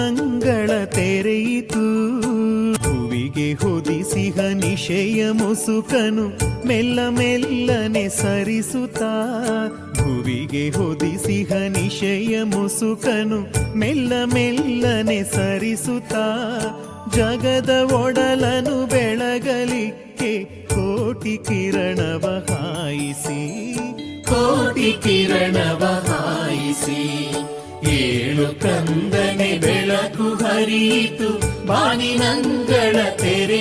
ಕಂಗಳ ತೆರೆಯಿತು. ಭುವಿಗೆ ಹೊದಿಸಿಹ ನಿಶೆಯ ಮುಸುಕನು ಮೆಲ್ಲ ಮೆಲ್ಲನೆ ಸರಿಸುತ್ತಾ. ಭುವಿಗೆ ಹೊದಿಸಿಹ ನಿಶೆಯ ಮುಸುಕನು ಮೆಲ್ಲ ಮೆಲ್ಲನೆ ಸರಿಸುತ್ತಾ. ಜಗದ ಒಡಲನು ಬೆಳಗಲಿಕ್ಕೆ ಕೋಟಿ ಕಿರಣವ ಹಾಯಿಸಿ, ಕೋಟಿ ಕಿರಣವ ಹಾಯಿಸಿ. ಏಳು ಕಂದನೆ ಬೆಳಕು ಹರಿಯಿತು ಬಾನಿನಂಗಳ ತೆರೆ